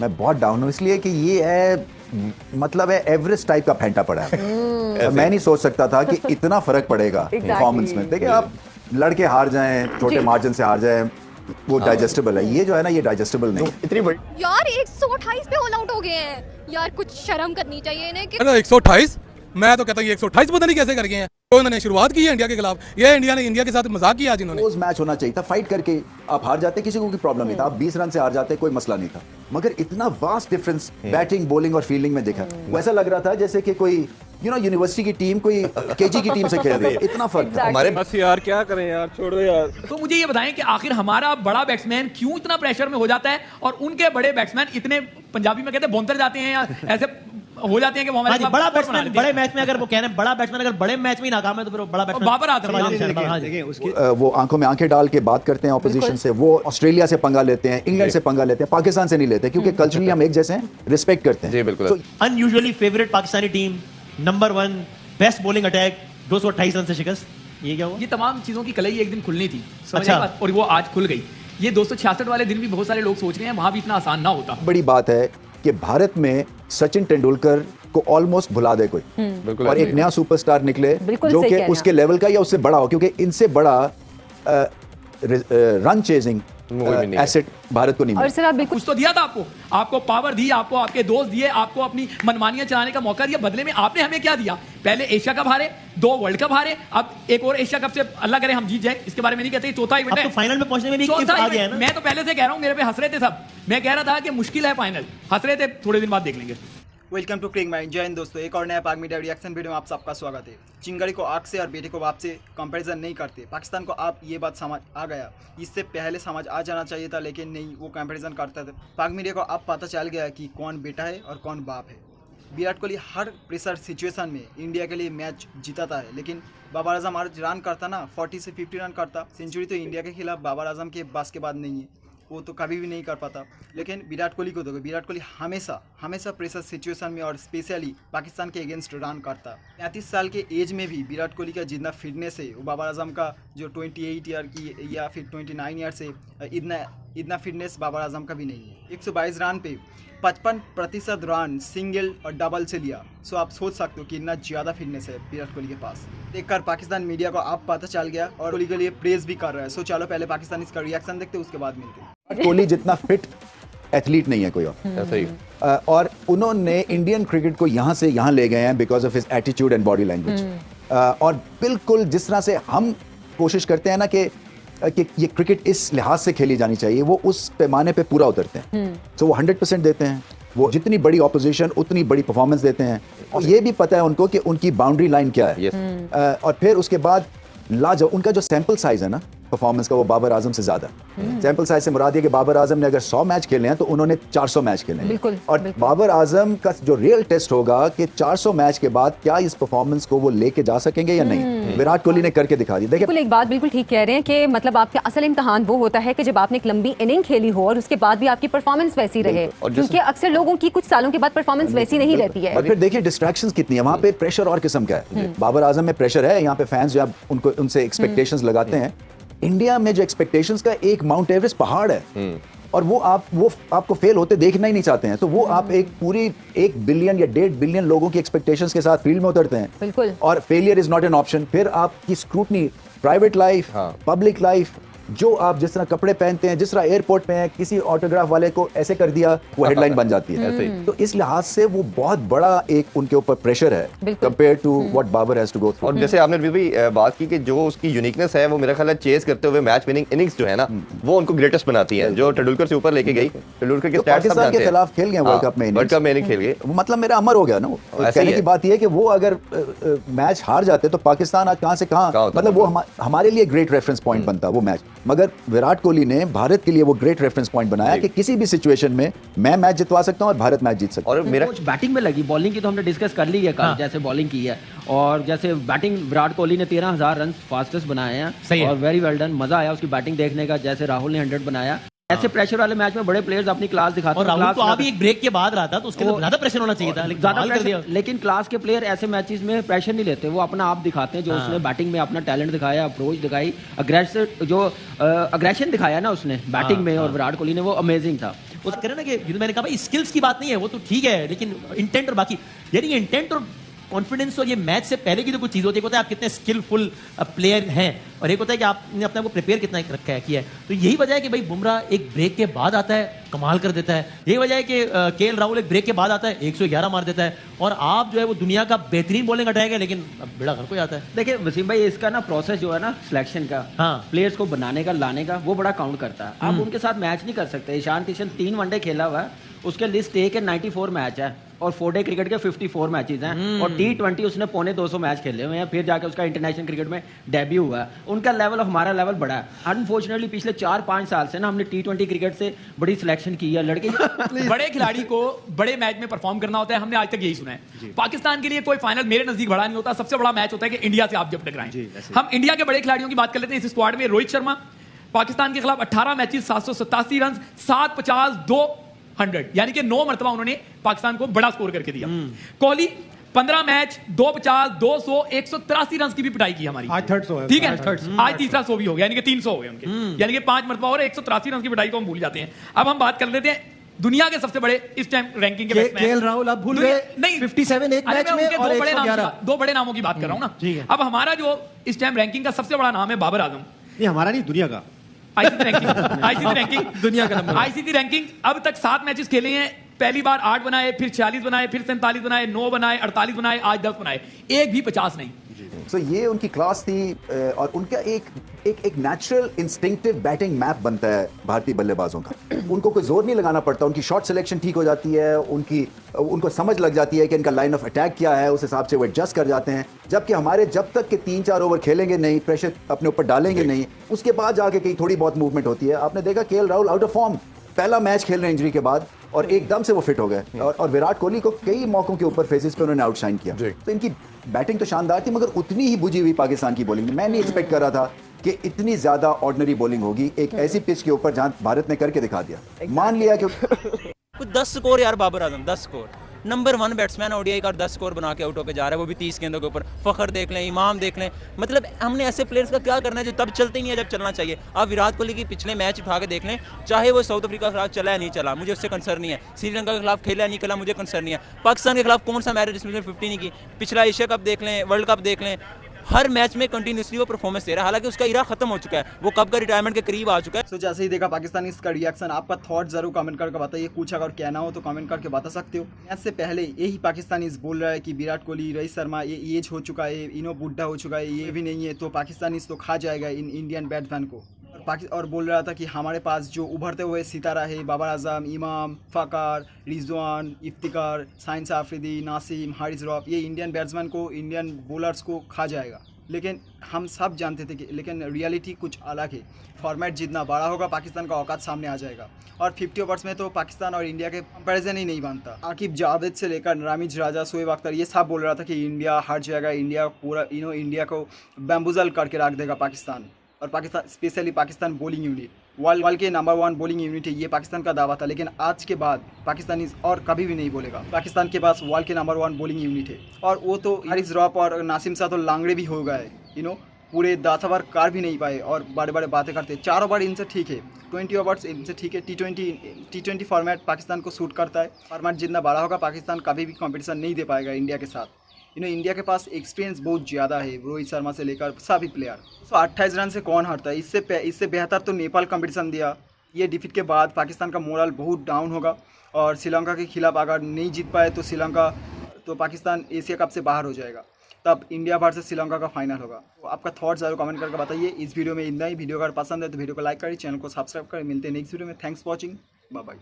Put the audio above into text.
मैं बहुत डाउन हूँ इसलिए कि ये है मतलब है एवरेस्ट टाइप का फेंटा पड़ा है। मैं नहीं सोच सकता था कि इतना फर्क पड़ेगा परफॉर्मेंस में। देखिए आप लड़के हार जाएं, छोटे मार्जिन से हार जाएं, वो डाइजेस्टेबल है। ये जो है ना, ये डाइजेस्टेबल नहीं। इतनी बड़ी यार 128 पे ऑल आउट हो गए हैं यार, कुछ शर्म करनी चाहिए इन्हें कि 128, मैं तो कहता हूँ 128 पता नहीं कैसे कर गए हैं। तो इन्होंने शुरुआत की है इंडिया के खिलाफ, ये इंडिया ने इंडिया के साथ मजाक किया आज इन्होंने। रोज मैच होना चाहिए था, फाइट करके आप हार जाते, किसी को कोई प्रॉब्लम नहीं था। आप 20 रन से हार जाते, कोई मसला नहीं था। मगर इतना वास्ट डिफरेंस बैटिंग, बॉलिंग और फील्डिंग में देखा, वैसा लग रहा था जैसे कि कोई यूनिवर्सिटी की टीम कोई केजी की टीम से खेल रही है। इतना फर्क था। हमारे बस यार क्या करें यार, छोड़ दो यार। तो मुझे ये बताएं कि आखिर हमारा बड़ा बैट्समैन क्यों इतना प्रेशर में हो जाता है और उनके बड़े बैट्समैन इतने, पंजाबी में कहते हैं भोंतर जाते हैं या ऐसे हो जाते हैं कि वो हमारे खिलाफ बड़ा स्कोर बना बैट्समैन लेते हैं। बड़े मैच में, अगर वो कह रहे हैं बड़ा बैट्समैन अगर बड़े मैच में ही नाकाम है तो फिर वो बड़ा बैट्समैन बाबर आजम देखिए उसकी वो आंखों में आंखें डाल के बात करते हैं ऑपोजिशन से। वो ऑस्ट्रेलिया से पंगा लेते हैं, इंग्लैंड से पंगा लेते हैं, पाकिस्तान से नहीं लेते, क्योंकि कल्चरली हम एक जैसे हैं, रिस्पेक्ट करते हैं। जी बिल्कुल। So, unusually favourite Pakistani team, number 1 best bowling attack, 228 run से शिकस्त। ये क्या हुआ? ये तमाम चीजों की कलई एक दिन खुलनी थी, समझ अच्छा। आई बात? और वो आज खुल गई। ये 266 वाले दिन भी बहुत सारे लोग सोच रहे हैं वहां भी इतना आसान ना होता। बड़ी बात है कि भारत में सचिन तेंदुलकर को ऑलमोस्ट भुला दे कोई, बिल्कुल और एक नया सुपरस्टार निकले बिल्कुल जो सही कि कह रहे उसके लेवल का या उससे बड़ा हो, क्योंकि इनसे बड़ा रन चेजिंग एसेट भारत को नहीं और मिला। सर आप बिल्कुल कुछ तो दिया था आपको पावर दी, आपको आपके दोस्त दिए, आपको अपनी मनमानियां चलाने का मौका दिया। बदले में आपने हमें क्या दिया? पहले एशिया कप हारे, 2 वर्ल्ड कप हारे, अब एक और एशिया कप से अल्लाह करे हम जीत जाए, इसके बारे में नहीं कहते। चौथा इवेंट अब है, तो फाइनल में पहुंचने में भी चौथा आ गया है event। ना। मैं तो पहले से कह रहा हूं, मेरे पे हंस रहे थे सब। मैं कह रहा था कि मुश्किल है फाइनल, हंस रहे थे, थोड़े दिन बाद देख लेंगे। Welcome to Cring Mind. जय हिंद दोस्तों, एक और नया पाक मीडिया रिएक्शन वीडियो में आप सबका स्वागत है। चिंगारी को आग से और बेटे को बाप से कंपैरिजन नहीं करते। पाकिस्तान को आप ये बात समझ आ गया, इससे पहले समझ आ जाना चाहिए था, लेकिन नहीं, वो कंपैरिजन करता था। पाक मीडिया को अब पता चल गया कि कौन बेटा है और कौन बाप है। विराट कोहली हर प्रेशर सिचुएशन में इंडिया के लिए मैच जीताता है, लेकिन बाबर आजम आज रन करता ना, 40 से 50 रन करता, सेंचुरी तो इंडिया के खिलाफ बाबर आजम के बस के बाद नहीं है, वो तो कभी भी नहीं कर पाता। लेकिन विराट कोहली को देखो, विराट कोहली हमेशा प्रेशर सिचुएशन में और स्पेशली पाकिस्तान के अगेंस्ट रन करता। 35 साल के एज में भी विराट कोहली का जितना फिटनेस है, वो बाबर आजम का जो 28 ईयर की या फिर 29 ईयर से इतना फिटनेस बाबर आजम का भी नहीं है। 122 रन पे 55% रन सिंगल और डबल से लिया। सो आप सोच सकते हो कि इतना ज़्यादा फिटनेस है विराट कोहली के पास। देखकर पाकिस्तान मीडिया को अब पता चल गया और कोहली के लिए प्रेज भी कर रहा है। सो चलो पहले पाकिस्तान इसका रिएक्शन देखते हैं, उसके बाद मिलते हैं। कोहली जितना फिट एथलीट नहीं है कोई और। ऐसा ही। और उन्होंने इंडियन क्रिकेट को यहाँ से यहाँ ले गए हैं because of his attitude and body language. और बिल्कुल जिस तरह से हम कोशिश करते हैं ना कि ये क्रिकेट इस लिहाज से खेली जानी चाहिए, वो उस पैमाने पे पूरा उतरते हैं। तो वो 100% देते हैं। वो जितनी बड़ी ऑपोजिशन उतनी बड़ी परफॉर्मेंस देते हैं, और ये भी पता है उनको कि उनकी बाउंड्री लाइन क्या है। और फिर उसके बाद उनका जो सैंपल साइज है ना परफॉर्मेंस का, वो बाबर आजम से ज्यादा। सैंपल साइज से मुराद ये कि बाबर आजम ने अगर 100 मैच खेले हैं तो उन्होंने 400 मैच खेले हैं। बिल्कुल, और बिल्कुल। बाबर आजम का जो रियल टेस्ट होगा कि 400 मैच के बाद क्या इस परफॉर्मेंस को वो लेके जा सकेंगे या नहीं। विराट कोहली ने करके दिखा दी। देखिए बिल्कुल एक बात बिल्कुल ठीक कह रहे हैं कि मतलब आपका असल इम्तिहान वो होता है कि जब आपने एक लंबी इनिंग खेली हो और उसके बाद भी आपकी परफॉर्मेंस वैसी रहे, क्योंकि अक्सर लोगों की कुछ सालों के बाद परफॉर्मेंस वैसी नहीं रहती है। और फिर देखिए डिस्ट्रैक्शंस कितनी है वहाँ पे। प्रेशर और किस्म का है। बाबर आजम में प्रेशर है, यहाँ पे फैंस जो उनको उनसे एक्सपेक्टेशंस लगाते हैं। इंडिया में जो एक्सपेक्टेशंस का एक माउंट एवरेस्ट पहाड़ है, और वो आपको फेल होते देखना ही नहीं चाहते हैं। तो वो आप एक पूरी 1 बिलियन या 1.5 बिलियन लोगों की एक्सपेक्टेशंस के साथ फील्ड में उतरते हैं। बिल्कुल। और failure is not an option. फिर आपकी scrutiny, private life, public life, जो आप जिस तरह कपड़े पहनते हैं, जिस तरह एयरपोर्ट में किसी ऑटोग्राफ वाले को ऐसे कर दिया, वो हेडलाइन बन जाती है। तो इस लिहाज से वो बहुत बड़ा एक उनके ऊपर प्रेशर है compare to what Babar has to go through. और जैसे आपने भी बात की कि जो उसकी यूनिकनेस है, वो मेरा ख्याल है चेस करते हुए मैच विनिंग इनिंग्स जो है ना, वो उनको ग्रेटेस्ट बनाती है, जो तेंदुलकर से ऊपर लेके गई। तेंदुलकर के स्टैट्स सब पाकिस्तान के जानते हैं। खिलाफ खेल गए वर्ल्ड कप में, वर्ल्ड कप में नहीं खेल गए। मतलब मेरा अमर हो गया ना। कहने की बात यह है कि वो अगर मैच हार जाते तो पाकिस्तान आज कहां से कहां, मतलब वो हमारे लिए ग्रेट रेफरेंस पॉइंट बनता वो मैच। मगर विराट कोहली ने भारत के लिए वो ग्रेट रेफरेंस पॉइंट बनाया कि किसी भी सिचुएशन में मैं मैच जितवा सकता हूं और भारत मैच जीत सकता है। और मेरा कुछ बैटिंग में लगी, बॉलिंग की तो हमने डिस्कस कर ली है कल, जैसे बॉलिंग की है। और जैसे बैटिंग विराट कोहली ने 13,000 रन फास्टेस्ट बनाए हैं, और वेरी वेल डन। मजा आया उसकी बैटिंग देखने का, जैसे राहुल ने 100 बनाया। ऐसे प्रेशर वाले मैच में बड़े प्लेयर्स अपनी क्लास दिखाते हैं। और राहुल तो अभी एक ब्रेक के बाद रहा था, तो उसके लिए ज्यादा प्रेशर होना चाहिए था, लेकिन क्लास के प्लेयर ऐसे मैचेस में प्रेशर नहीं लेते, वो अपना आप दिखाते हैं। जो उसने बैटिंग में अपना टैलेंट दिखाया, अप्रोच दिखाई, अग्रेशन दिखाया ना उसने बैटिंग में, और विराट कोहली ने, वो अमेजिंग था। वो कह रहे ना कि मैंने कहा भाई स्किल्स की बात नहीं है, वो तो ठीक है, लेकिन इंटेंट और बाकी, यानी इंटेंट और कॉन्फिडेंस और ये मैच से पहले की तो कुछ चीज़ होती है। एक होता है आप कितने स्किलफुल प्लेयर हैं, और एक होता है कि आपने अपने आप को प्रिपेयर कितना रखा है किया है। तो यही वजह है कि भाई बुमराह एक ब्रेक के बाद आता है, कमाल कर देता है। यही वजह है कि केएल राहुल एक ब्रेक के बाद आता है, 111 मार देता है, और आप जो है वो दुनिया का बेहतरीन बॉलिंग अटैक है, लेकिन अब बेड़ा घर को आता है। देखिए वसीम भाई, इसका ना प्रोसेस जो है ना सिलेक्शन का, हाँ, प्लेयर्स को बनाने का, लाने का, वो बड़ा काउंट करता है। आप उनके साथ मैच नहीं कर सकते। ईशान किशन 3 वनडे खेला हुआ है, उसके लिस्ट ए के 94 मैच है और 4 डे क्रिकेट के 54 मैचेस हैं, और T20 उसने 250 मैच खेले हुए हैं, फिर जाके उसका इंटरनेशनल क्रिकेट में डेब्यू हुआ है। उनका लेवल और हमारा लेवल बड़ा है। अनफॉर्चुनेटली पिछले 4-5 साल से ना हमने T20 क्रिकेट से बड़ी सिलेक्शन की है लड़के। बड़े खिलाड़ी को बड़े मैच में परफॉर्म करना होता है, हमने आज तक यही सुना है। पाकिस्तान के लिए कोई फाइनल मेरे नजदीक बड़ा नहीं होता, सबसे बड़ा मैच होता है कि इंडिया से आप जब टकराएं। हम इंडिया के बड़े खिलाड़ियों की बात कर लेते हैं। इस स्क्वाड में रोहित शर्मा, पाकिस्तान के खिलाफ 18 मैचेस, 787 रन, 750, 200, यानी कि 9 मरतबा उन्होंने पाकिस्तान को बड़ा स्कोर करके दिया। कोहली 15 मैच, 250, 200, 183 रन की भी पिटाई की हमारी। आज 300 है, ठीक है, आज तीसरा 100 भी हो गया, यानी कि 300 हो गए उनके, यानी कि 5 मरतबा और 183 रन की पिटाई को हम भूल जाते हैं। अब हम बात कर लेते हैं दुनिया के सबसे बड़े इस टाइम रैंकिंग के बैट्समैन। केएल राहुल आप भूल गए, नहीं 57 एक मैच में और 111। दो बड़े नामों की बात कर रहा हूं ना। अब हमारा जो इस टाइम रैंकिंग का सबसे बड़ा नाम है बाबर आजम। नहीं, हमारा नहीं, दुनिया का। आईसीसी रैंकिंग दुनिया का नंबर। आईसीसी रैंकिंग अब तक 7 मैचेस खेले हैं, पहली बार 8 बनाए, फिर 46 बनाए, फिर 47 बनाए, 9 बनाए, 48 बनाए, आज 10 बनाए, एक भी 50 नहीं। सो ये उनकी क्लास थी, और उनका एक नेचुरल इंस्टिंक्टिव बैटिंग मैप बनता है भारतीय बल्लेबाजों का। उनको कोई जोर नहीं लगाना पड़ता, उनकी शॉट सिलेक्शन ठीक हो जाती है, उनको समझ लग जाती है कि इनका लाइन ऑफ अटैक क्या है, उस हिसाब से वो एडजस्ट कर जाते हैं। जबकि हमारे जब तक के 3-4 ओवर खेलेंगे नहीं, प्रेशर अपने ऊपर डालेंगे नहीं, उसके बाद जाके कहीं थोड़ी बहुत मूवमेंट होती है। आपने देखा KL Rahul out of form, पहला मैच खेल रहे हैं इंजरी के बाद, और एकदम से वो फिट हो गए, और विराट कोहली को कई मौकों के ऊपर फेसेस पे उन्होंने आउटशाइन किया। तो इनकी बैटिंग तो शानदार थी, मगर उतनी ही बुझी हुई पाकिस्तान की बॉलिंग। मैं नहीं एक्सपेक्ट कर रहा था कि इतनी ज्यादा ऑर्डिनरी बॉलिंग होगी एक ऐसी पिच के ऊपर जहां भारत ने करके दिखा दिया। मान लिया कि कुछ 10 स्कोर यार, Babar Azam 10 score, number 1 batsman ODI का 10 स्कोर बना के आउट होकर जा रहा है, वो भी 30 गेंदों के ऊपर। फखर देख लें, इमाम देख लें, मतलब हमने ऐसे प्लेयर्स का क्या करना है जो तब चलते ही नहीं है जब चलना चाहिए। आप विराट कोहली की पिछले मैच उठा के देख लें, चाहे वो साउथ अफ्रीका के खिलाफ चला या नहीं चला, मुझे उससे कंसर्न नहीं है। श्रीलंका के खिलाफ खेला नहीं खेला, मुझे कंसर्न नहीं है। पाकिस्तान के खिलाफ कौन सा मैच जिसमें 50 नहीं की, पिछला एशिया कप देख लें, वर्ल्ड कप देख लें, हर मैच में कंटिन्यूसली वो परफॉर्मेंस दे रहा है। हालांकि उसका इरा खत्म हो चुका है, वो कब का रिटायरमेंट के करीब आ चुका है। तो जैसे ही देखा पाकिस्तान इसका रिएक्शन, आपका थॉट जरूर कमेंट करके बताइए। कुछ अगर कहना हो तो कमेंट करके बता सकते हो। इससे पहले यही पाकिस्तानी बोल रहा है कि विराट कोहली, रोहित शर्मा ये एज हो चुका है, इनो बुढ़ा हो चुका है, ये भी नहीं है, तो पाकिस्तानी तो खा जाएगा इन इंडियन बैट्समैन को। और बोल रहा था कि हमारे पास जो उभरते हुए सितारा है, बाबर आजम, इमाम, फ़कर, रिजवान, इफ्तिकार, साइंस आफरीदी, नासिम, हारिस रॉफ, ये इंडियन बैट्समैन को, इंडियन बॉलर्स को खा जाएगा। लेकिन हम सब जानते थे कि लेकिन रियलिटी कुछ अलग है। फॉर्मेट जितना बड़ा होगा, पाकिस्तान का औकात सामने आ जाएगा। और 50 ओवर्स में तो पाकिस्तान और इंडिया के कंपैरिजन ही नहीं बनता। आकिब जावेद से लेकर रामिज राजा, शोएब अख्तर, ये सब बोल रहा था कि इंडिया हार जाएगा, इंडिया पूरा इंडिया को बैम्बुजल करके रख देगा पाकिस्तान। और Pakistan, specially Pakistan bowling unit world के नंबर 1 बॉलिंग यूनिट है, ये पाकिस्तान का दावा था। लेकिन आज के बाद पाकिस्तानी और कभी भी नहीं बोलेगा पाकिस्तान के पास वर्ल्ड के नंबर 1 बॉलिंग यूनिट है। और वो तो हारिस रॉफ और नासिम साथ तो लांगड़े भी हो गए, पूरे 10 ओवर कर भी नहीं पाए और बड़े बड़े बातें करते। 4 ओवर इनसे ठीक है, 20 ओवर्स इनसे ठीक है। T20 फॉर्मेट पाकिस्तान को सूट करता है। फॉर्मेट जितना बड़ा होगा, पाकिस्तान कभी भी कंपटीशन नहीं दे पाएगा इंडिया के साथ। इंडिया के पास एक्सपीरियंस बहुत ज़्यादा है, रोहित शर्मा से लेकर सभी प्लेयर। 28 रन से कौन हारता है? इससे बेहतर तो नेपाल कंपटीशन दिया। ये डिफीट के बाद पाकिस्तान का मोरल बहुत डाउन होगा, और श्रीलंका के खिलाफ अगर नहीं जीत पाए तो पाकिस्तान एशिया कप से बाहर हो जाएगा। तब इंडिया वर्सेस श्रीलंका का फाइनल होगा। तो आपका थॉट ज़रूर कमेंट करके बताइए। इस वीडियो में इतना ही। वीडियो अगर पसंद है तो वीडियो को लाइक करिए, चैनल को सब्सक्राइब करें। मिलते हैं नेक्स्ट वीडियो में। Thanks for watching, bye bye.